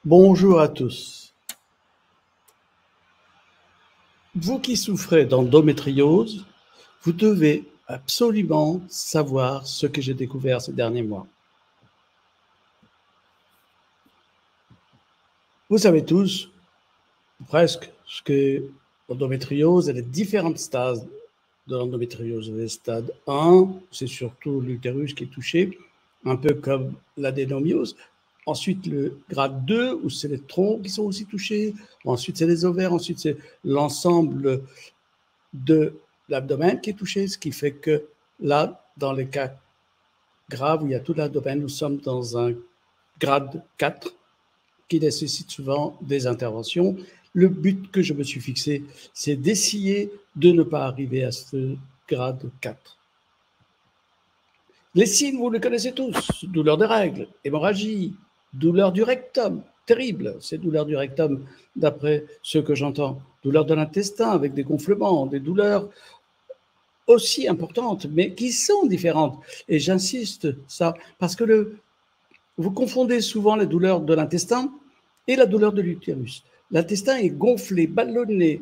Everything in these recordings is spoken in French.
Bonjour à tous. Vous qui souffrez d'endométriose, vous devez absolument savoir ce que j'ai découvert ces derniers mois. Vous savez tous, presque, ce que l'endométriose et les différents stades de l'endométriose. Le stade 1, c'est surtout l'utérus qui est touché, un peu comme l'adénomiose. Ensuite, le grade 2, où c'est les troncs qui sont aussi touchés. Ensuite, c'est les ovaires. Ensuite, c'est l'ensemble de l'abdomen qui est touché, ce qui fait que là, dans les cas graves où il y a tout l'abdomen, nous sommes dans un grade 4 qui nécessite souvent des interventions. Le but que je me suis fixé, c'est d'essayer de ne pas arriver à ce grade 4. Les signes, vous les connaissez tous, douleur des règles, hémorragie, douleur du rectum, terrible, ces douleurs du rectum, d'après ce que j'entends, douleur de l'intestin avec des gonflements, des douleurs aussi importantes, mais qui sont différentes. Et j'insiste ça, parce que vous confondez souvent la douleur de l'intestin et la douleur de l'utérus. L'intestin est gonflé, ballonné.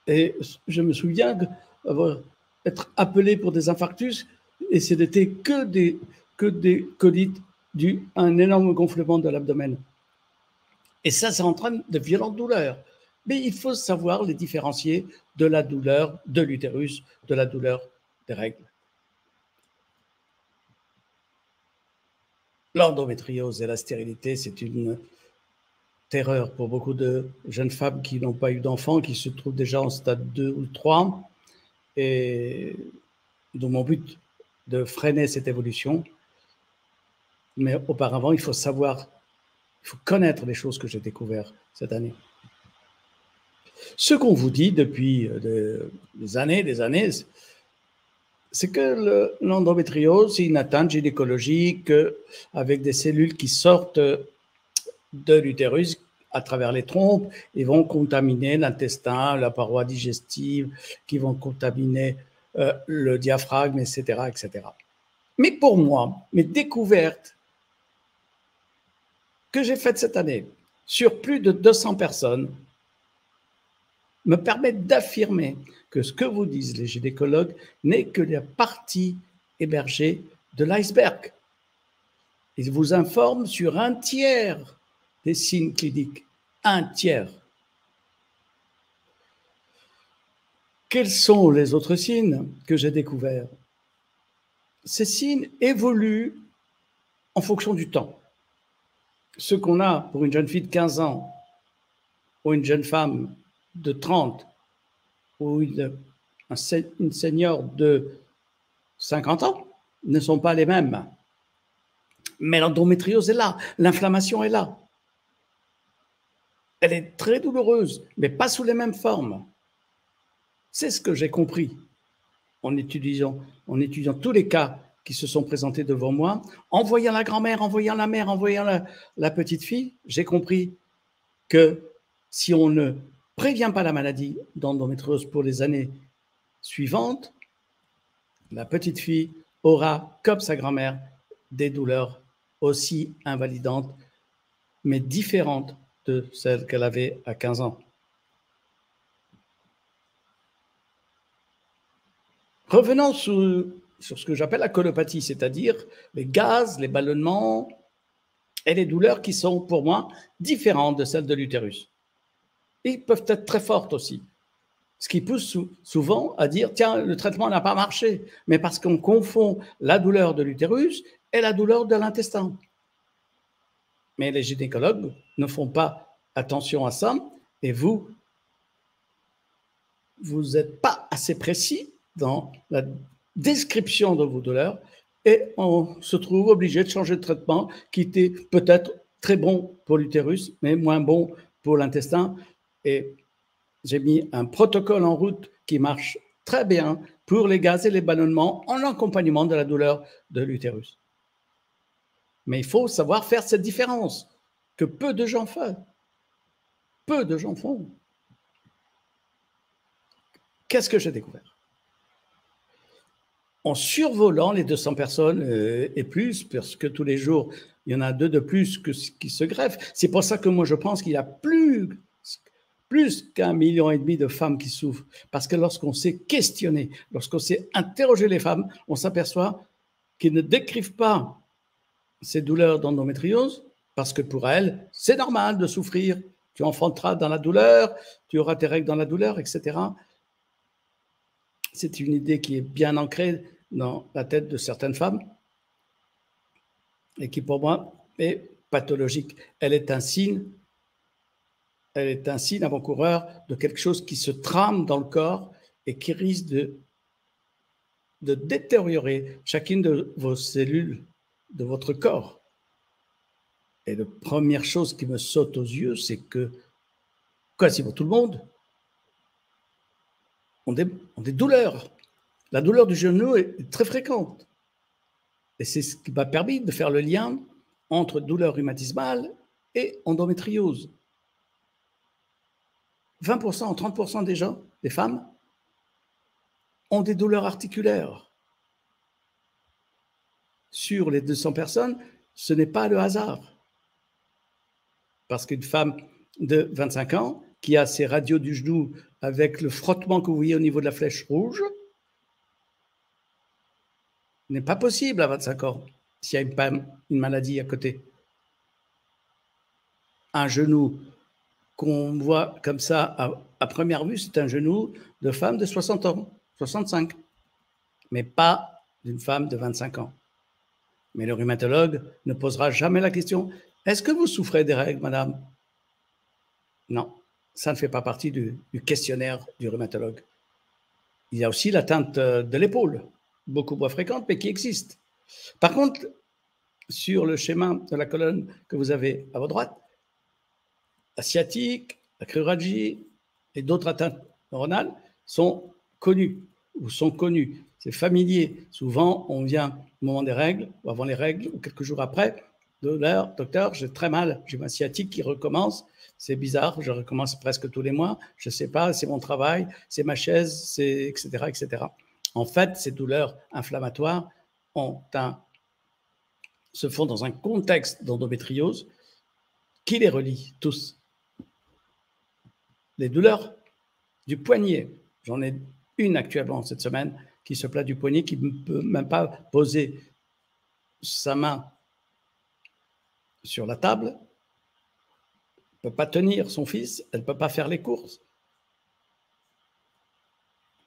Et je me souviens être appelé pour des infarctus, et ce n'était que des colites dus à un énorme gonflement de l'abdomen. Et ça entraîne de violentes douleurs. Mais il faut savoir les différencier de la douleur de l'utérus, de la douleur des règles. L'endométriose et la stérilité, c'est une terreur pour beaucoup de jeunes femmes qui n'ont pas eu d'enfants, qui se trouvent déjà en stade 2 ou 3. Et donc mon but de freiner cette évolution. Mais auparavant, il faut savoir, il faut connaître les choses que j'ai découvertes cette année. Ce qu'on vous dit depuis des années, c'est que l'endométriose, c'est une atteinte gynécologique avec des cellules qui sortent de l'utérus à travers les trompes et vont contaminer l'intestin, la paroi digestive, qui vont contaminer le diaphragme, etc., etc. Mais pour moi, mes découvertes que j'ai faites cette année sur plus de 200 personnes me permettent d'affirmer que ce que vous disent les gynécologues n'est que la partie émergée de l'iceberg. Ils vous informent sur un tiers des signes cliniques. Un tiers. Quels sont les autres signes que j'ai découverts? Ces signes évoluent en fonction du temps. Ce qu'on a pour une jeune fille de 15 ans ou une jeune femme de 30 ou une senior de 50 ans ne sont pas les mêmes. Mais l'endométriose est là, l'inflammation est là. Elle est très douloureuse, mais pas sous les mêmes formes. C'est ce que j'ai compris en étudiant tous les cas qui se sont présentés devant moi, en voyant la grand-mère, en voyant la mère, en voyant la petite fille, j'ai compris que si on ne prévient pas la maladie d'endométriose pour les années suivantes, la petite fille aura, comme sa grand-mère, des douleurs aussi invalidantes, mais différentes de celles qu'elle avait à 15 ans. Revenons sur ce que j'appelle la colopathie, c'est-à-dire les gaz, les ballonnements et les douleurs qui sont pour moi différentes de celles de l'utérus. Ils peuvent être très fortes aussi, ce qui pousse souvent à dire « tiens, le traitement n'a pas marché », mais parce qu'on confond la douleur de l'utérus et la douleur de l'intestin. Mais les gynécologues ne font pas attention à ça, et vous n'êtes pas assez précis dans la description de vos douleurs, et on se trouve obligé de changer de traitement qui était peut-être très bon pour l'utérus, mais moins bon pour l'intestin. Et j'ai mis un protocole en route qui marche très bien pour les gaz et les ballonnements en accompagnement de la douleur de l'utérus. Mais il faut savoir faire cette différence que peu de gens font. Peu de gens font. Qu'est-ce que j'ai découvert? En survolant les 200 personnes et plus, parce que tous les jours, il y en a 2 de plus qui se greffent. C'est pour ça que moi, je pense qu'il y a plus qu'1,5 million de femmes qui souffrent. Parce que lorsqu'on sait questionner, lorsqu'on sait interroger les femmes, on s'aperçoit qu'ils ne décrivent pas ces douleurs d'endométriose parce que pour elles, c'est normal de souffrir. Tu enfanteras dans la douleur, tu auras tes règles dans la douleur, etc. C'est une idée qui est bien ancrée dans la tête de certaines femmes et qui, pour moi, est pathologique. Elle est un signe avant-coureur de quelque chose qui se trame dans le corps et qui risque de détériorer chacune de vos cellules de votre corps. Et la première chose qui me saute aux yeux, c'est que, quasiment tout le monde, ont des douleurs. La douleur du genou est très fréquente. Et c'est ce qui m'a permis de faire le lien entre douleur rhumatismale et endométriose. 20%, 30% des gens, des femmes, ont des douleurs articulaires. Sur les 200 personnes, ce n'est pas le hasard. Parce qu'une femme de 25 ans qui a ses radios du genou avec le frottement que vous voyez au niveau de la flèche rouge n'est pas possible à 25 ans s'il y a une maladie à côté. Un genou qu'on voit comme ça à première vue, c'est un genou de femme de 60 ans, 65, mais pas d'une femme de 25 ans. Mais le rhumatologue ne posera jamais la question « Est-ce que vous souffrez des règles, madame ?» Non, ça ne fait pas partie du questionnaire du rhumatologue. Il y a aussi l'atteinte de l'épaule, beaucoup moins fréquente, mais qui existe. Par contre, sur le schéma de la colonne que vous avez à votre droite, la sciatique, la cruralgie et d'autres atteintes neuronales sont connues ou sont connues. C'est familier. Souvent, on vient au moment des règles ou avant les règles ou quelques jours après. Docteur, j'ai très mal, j'ai ma sciatique qui recommence. C'est bizarre, je recommence presque tous les mois. Je ne sais pas, c'est mon travail, c'est ma chaise, c'est etc., etc. En fait, ces douleurs inflammatoires se font dans un contexte d'endométriose qui les relie tous. Les douleurs du poignet, j'en ai une actuellement cette semaine qui se plaint du poignet, qui ne peut même pas poser sa main sur la table, ne peut pas tenir son fils, elle ne peut pas faire les courses,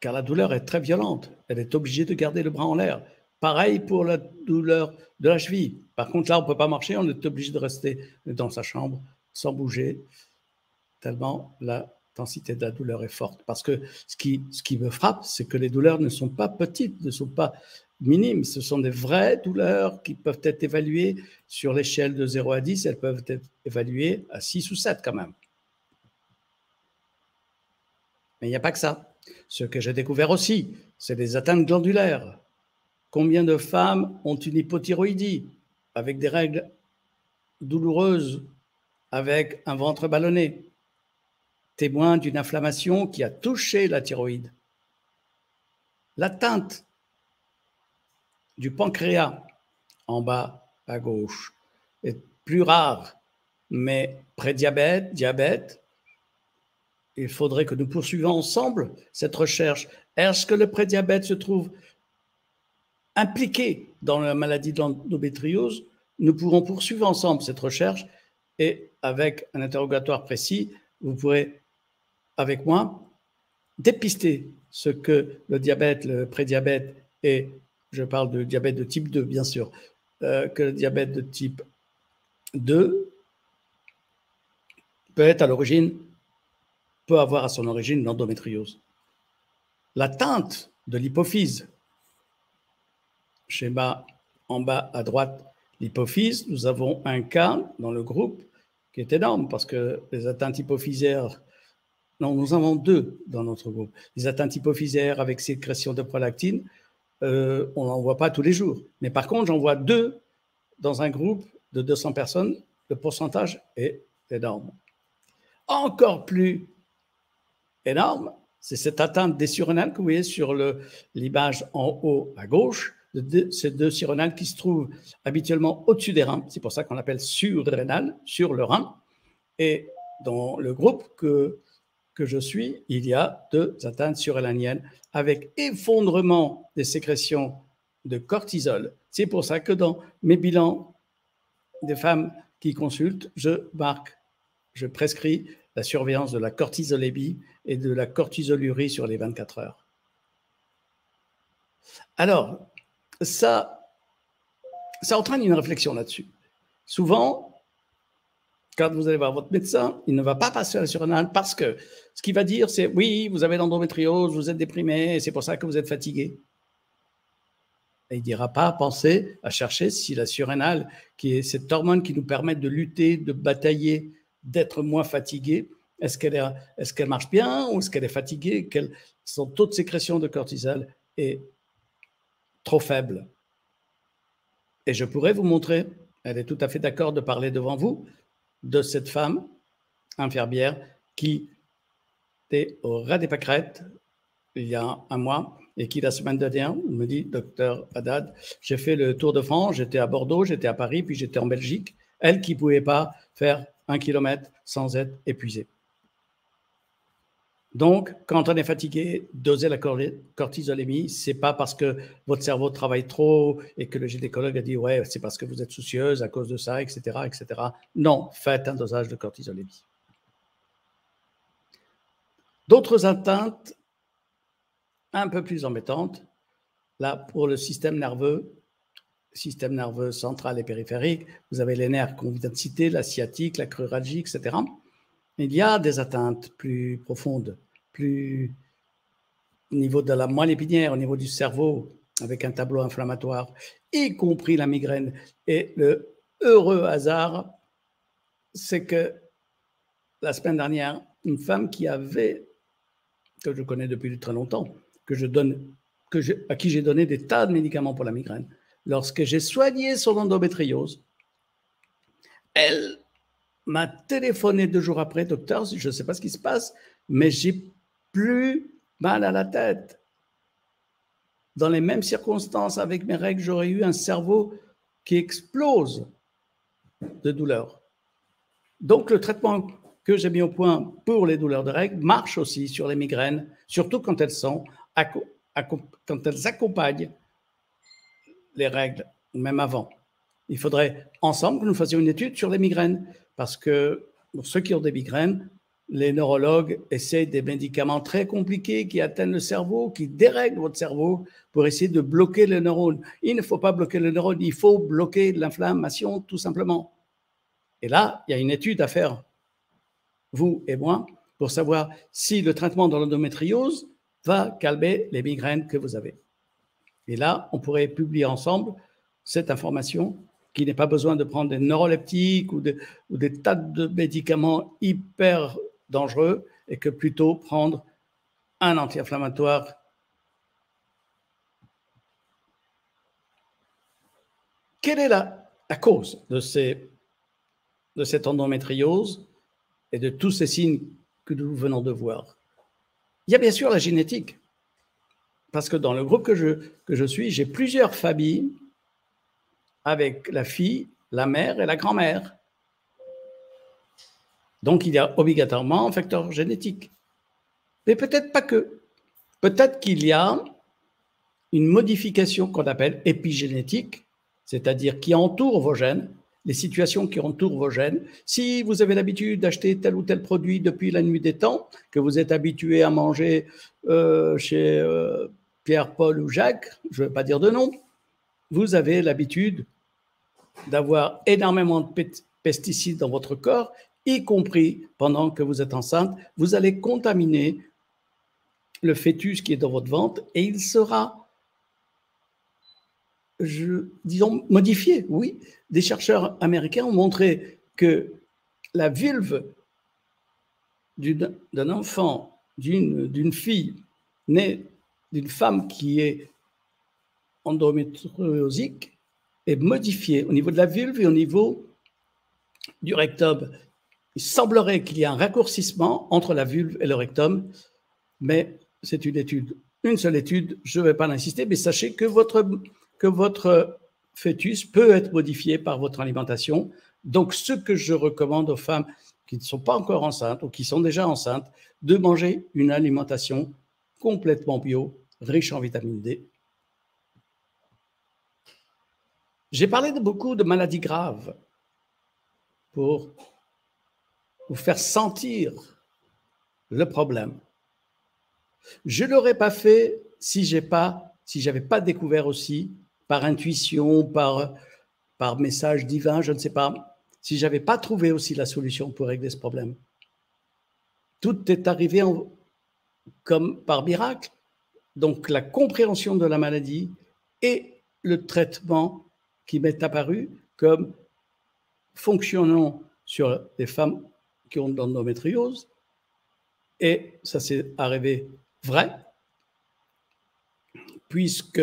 car la douleur est très violente. Elle est obligée de garder le bras en l'air. Pareil pour la douleur de la cheville. Par contre, là, on ne peut pas marcher, on est obligé de rester dans sa chambre sans bouger, tellement l'intensité de la douleur est forte. Parce que ce qui me frappe, c'est que les douleurs ne sont pas petites, ne sont pas minimes. Ce sont des vraies douleurs qui peuvent être évaluées sur l'échelle de 0 à 10. Elles peuvent être évaluées à 6 ou 7 quand même. Mais il n'y a pas que ça. Ce que j'ai découvert aussi, c'est des atteintes glandulaires. Combien de femmes ont une hypothyroïdie avec des règles douloureuses, avec un ventre ballonné, témoin d'une inflammation qui a touché la thyroïde. L'atteinte du pancréas en bas à gauche est plus rare, mais prédiabète, diabète, il faudrait que nous poursuivions ensemble cette recherche. Est-ce que le prédiabète se trouve impliqué dans la maladie de l'endométriose? Nous pourrons poursuivre ensemble cette recherche et avec un interrogatoire précis, vous pourrez, avec moi, dépister ce que le diabète, le prédiabète et, je parle de diabète de type 2, bien sûr, que le diabète de type 2 peut avoir à son origine l'endométriose. L'atteinte de l'hypophyse, schéma en bas à droite, l'hypophyse, nous avons un cas dans le groupe qui est énorme parce que les atteintes hypophysaires, non, nous en avons 2 dans notre groupe. Les atteintes hypophysaires avec sécrétion de prolactine, on n'en voit pas tous les jours. Mais par contre, j'en vois 2 dans un groupe de 200 personnes. Le pourcentage est énorme. Encore plus énorme, c'est cette atteinte des surrénales que vous voyez sur l'image en haut à gauche ces deux surrénales qui se trouvent habituellement au-dessus des reins. C'est pour ça qu'on l'appelle surrénal, sur le rein. Et dans le groupe que je suis, il y a 2 atteintes surrénaliennes avec effondrement des sécrétions de cortisol. C'est pour ça que dans mes bilans des femmes qui consultent, je prescris la surveillance de la cortisolémie et de la cortisolurie sur les 24 heures. Alors, ça entraîne une réflexion là-dessus. Souvent, quand vous allez voir votre médecin, il ne va pas passer à la surrénale parce que ce qu'il va dire, c'est « oui, vous avez l'endométriose, vous êtes déprimé, et c'est pour ça que vous êtes fatigué ». Et il ne dira pas, pensez à chercher si la surrénale, qui est cette hormone qui nous permet de lutter, de batailler, d'être moins fatigué, est-ce qu'elle marche bien ou est-ce qu'elle est fatiguée, son taux de sécrétion de cortisol est trop faible. Et je pourrais vous montrer, elle est tout à fait d'accord de parler devant vous, de cette femme infirmière qui était au ras des pâquerettes il y a un mois et qui, la semaine dernière, me dit, docteur Haddad, j'ai fait le Tour de France, j'étais à Bordeaux, j'étais à Paris, puis j'étais en Belgique. Elle qui ne pouvait pas faire 1 kilomètre sans être épuisée. Donc, quand on est fatigué, doser la cortisolémie, ce n'est pas parce que votre cerveau travaille trop et que le gynécologue a dit « ouais, c'est parce que vous êtes soucieuse à cause de ça, etc. etc. » Non, faites un dosage de cortisolémie. D'autres atteintes un peu plus embêtantes, là, pour le système nerveux central et périphérique, vous avez les nerfs qu'on vient de citer, la sciatique, la cruralgie, etc. Il y a des atteintes plus profondes, plus au niveau de la moelle épinière, au niveau du cerveau, avec un tableau inflammatoire, y compris la migraine. Et le heureux hasard, c'est que la semaine dernière, une femme que je connais depuis très longtemps, à qui j'ai donné des tas de médicaments pour la migraine, lorsque j'ai soigné son endométriose, elle m'a téléphoné 2 jours après, docteur, je ne sais pas ce qui se passe, mais j'ai plus mal à la tête. Dans les mêmes circonstances, avec mes règles, j'aurais eu un cerveau qui explose de douleur. Donc, le traitement que j'ai mis au point pour les douleurs de règles marche aussi sur les migraines, surtout quand elles accompagnent les règles, même avant. Il faudrait ensemble que nous fassions une étude sur les migraines, parce que pour ceux qui ont des migraines, les neurologues essayent des médicaments très compliqués qui atteignent le cerveau, qui dérèglent votre cerveau pour essayer de bloquer les neurones. Il ne faut pas bloquer les neurones, il faut bloquer l'inflammation tout simplement. Et là, il y a une étude à faire, vous et moi, pour savoir si le traitement de l'endométriose va calmer les migraines que vous avez. Et là, on pourrait publier ensemble cette information, qu'il n'est pas besoin de prendre des neuroleptiques ou des tas de médicaments hyper dangereux, et que plutôt prendre un anti-inflammatoire. Quelle est la cause de cette endométriose et de tous ces signes que nous venons de voir? Il y a bien sûr la génétique, parce que dans le groupe que je suis, j'ai plusieurs familles avec la fille, la mère et la grand-mère. Donc, il y a obligatoirement un facteur génétique. Mais peut-être pas que. Peut-être qu'il y a une modification qu'on appelle épigénétique, c'est-à-dire qui entoure vos gènes, les situations qui entourent vos gènes. Si vous avez l'habitude d'acheter tel ou tel produit depuis la nuit des temps, que vous êtes habitué à manger chez Pierre, Paul ou Jacques, je ne veux pas dire de nom, vous avez l'habitude d'avoir énormément de pesticides dans votre corps, y compris pendant que vous êtes enceinte, vous allez contaminer le fœtus qui est dans votre ventre et il sera, disons, modifié. Oui, des chercheurs américains ont montré que la vulve d'un enfant, d'une fille née d'une femme qui est endométriosique est modifiée au niveau de la vulve et au niveau du rectum. Il semblerait qu'il y ait un raccourcissement entre la vulve et le rectum, mais c'est une seule étude, je ne vais pas l'insister, mais sachez que votre que votre fœtus peut être modifié par votre alimentation. Donc, ce que je recommande aux femmes qui ne sont pas encore enceintes ou qui sont déjà enceintes, de manger une alimentation complètement bio, riche en vitamine D. J'ai parlé de beaucoup de maladies graves pour vous faire sentir le problème. Je ne l'aurais pas fait si je n'avais pas découvert aussi, par intuition, par message divin, je ne sais pas, si je n'avais pas trouvé aussi la solution pour régler ce problème. Tout est arrivé comme par miracle. Donc la compréhension de la maladie et le traitement qui m'est apparu comme fonctionnant sur les femmes qui ont de l'endométriose. Et ça s'est arrivé vrai, puisque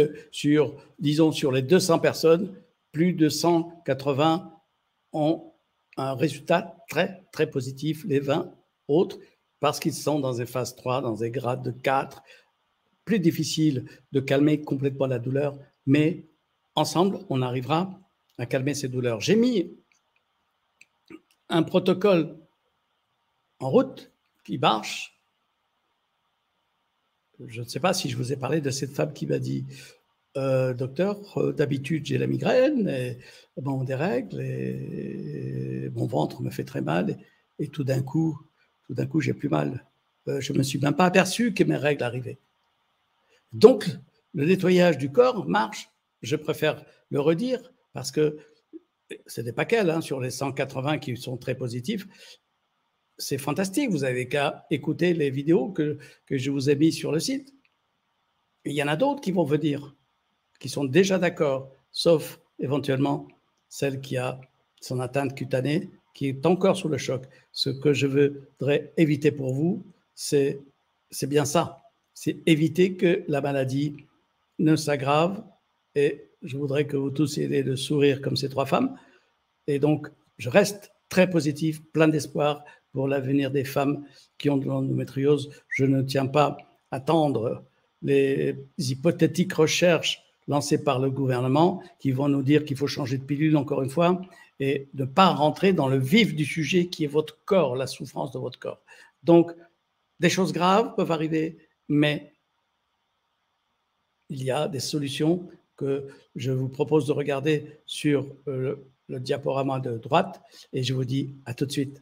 disons, sur les 200 personnes, plus de 180 ont un résultat très, très positif, les 20 autres, parce qu'ils sont dans des phases 3, dans des grades de 4, plus difficile de calmer complètement la douleur, mais ensemble, on arrivera à calmer ces douleurs. J'ai mis un protocole en route qui marche. Je ne sais pas si je vous ai parlé de cette femme qui m'a dit docteur, d'habitude j'ai la migraine, et, bon, des règles, et mon ventre me fait très mal, et tout d'un coup j'ai plus mal. Je ne me suis même pas aperçu que mes règles arrivaient. Donc, le nettoyage du corps marche. Je préfère le redire parce que ce n'est pas qu'elle, sur les 180 qui sont très positifs. C'est fantastique. Vous n'avez qu'à écouter les vidéos que je vous ai mis sur le site. Et il y en a d'autres qui vont venir, qui sont déjà d'accord, sauf éventuellement celle qui a son atteinte cutanée, qui est encore sous le choc. Ce que je voudrais éviter pour vous, c'est bien ça. C'est éviter que la maladie ne s'aggrave, et je voudrais que vous tous ayez de sourire comme ces 3 femmes. Et donc, je reste très positif, plein d'espoir pour l'avenir des femmes qui ont de l'endométriose. Je ne tiens pas à attendre les hypothétiques recherches lancées par le gouvernement qui vont nous dire qu'il faut changer de pilule encore une fois, et ne pas rentrer dans le vif du sujet qui est votre corps, la souffrance de votre corps. Donc, des choses graves peuvent arriver, mais il y a des solutions que je vous propose de regarder sur le diaporama de droite, et je vous dis à tout de suite.